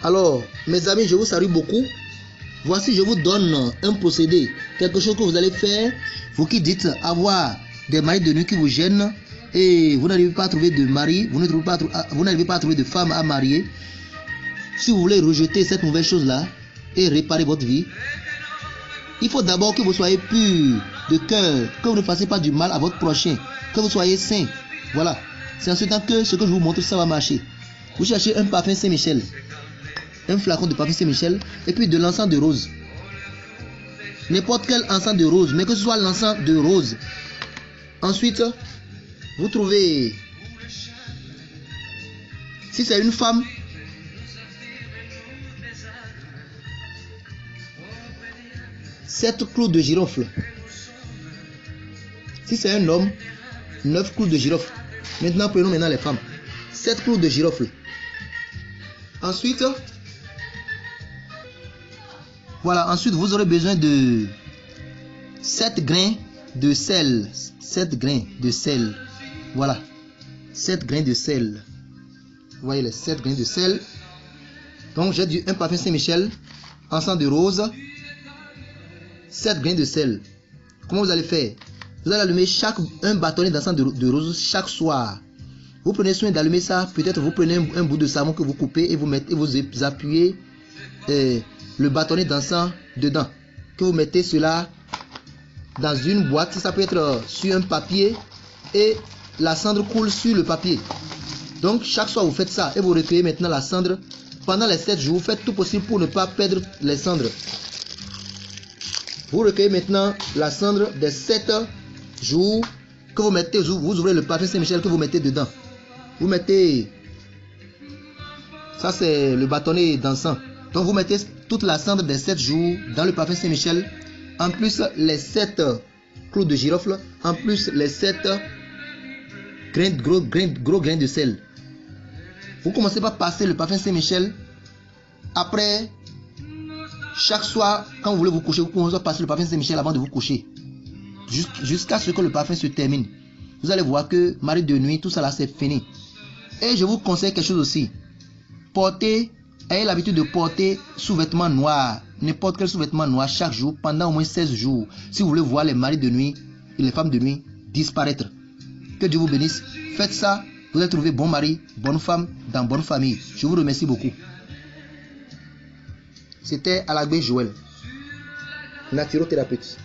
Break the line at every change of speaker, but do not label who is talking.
Alors, mes amis, je vous salue beaucoup. Voici, je vous donne un procédé, quelque chose que vous allez faire, vous qui dites avoir des maris de nuit qui vous gênent et vous n'arrivez pas à trouver de mari, vous n'arrivez pas à trouver de femme à marier. Si vous voulez rejeter cette nouvelle chose-là et réparer votre vie, il faut d'abord que vous soyez pur de cœur, que vous ne fassiez pas du mal à votre prochain, que vous soyez saint. Voilà. C'est en ce temps que ce que je vous montre, ça va marcher. Vous cherchez un parfum Saint-Michel, un flacon de parfum Saint-Michel et puis de l'encens de rose. N'importe quel encens de rose, mais que ce soit l'encens de rose. Ensuite, vous trouvez, si c'est une femme, sept clous de girofle. Si c'est un homme, 9 clous de girofle. Maintenant, prenons les femmes. 7 clous de girofle. Ensuite, voilà, ensuite vous aurez besoin de 7 grains de sel. 7 grains de sel. Voilà. 7 grains de sel. Vous voyez les 7 grains de sel. Donc j'ai dit un parfum Saint-Michel, encens de rose, 7 grains de sel. Comment vous allez faire? Vous allez allumer un bâtonnet d'encens de rose chaque soir. Vous prenez soin d'allumer ça. Peut-être vous prenez un bout de savon que vous coupez et vous appuyez le bâtonnet d'encens dedans. Que vous mettez cela dans une boîte. Ça peut être sur un papier et la cendre coule sur le papier. Donc chaque soir vous faites ça et vous recueillez maintenant la cendre. Pendant les 7 jours, vous faites tout possible pour ne pas perdre les cendres. Vous recueillez maintenant la cendre des 7 jours que vous mettez, vous ouvrez le parfum Saint-Michel que vous mettez dedans. Vous mettez, ça c'est le bâtonnet d'encens. Donc vous mettez toute la cendre des 7 jours dans le parfum Saint-Michel. En plus les 7 clous de girofle. En plus les 7 gros grains de sel. Vous commencez par passer le parfum Saint-Michel. Après, chaque soir, quand vous voulez vous coucher, vous commencez à passer le parfum Saint-Michel avant de vous coucher. Jusqu'à ce que le parfum se termine. Vous allez voir que mari de nuit, tout ça là c'est fini. Et je vous conseille quelque chose aussi. Ayez l'habitude de porter sous-vêtements noirs. N'importe quel sous-vêtement noir chaque jour pendant au moins 16 jours. Si vous voulez voir les maris de nuit et les femmes de nuit disparaître. Que Dieu vous bénisse. Faites ça. Vous allez trouver bon mari, bonne femme, dans bonne famille. Je vous remercie beaucoup. C'était Alagbe Joël, naturothérapeute.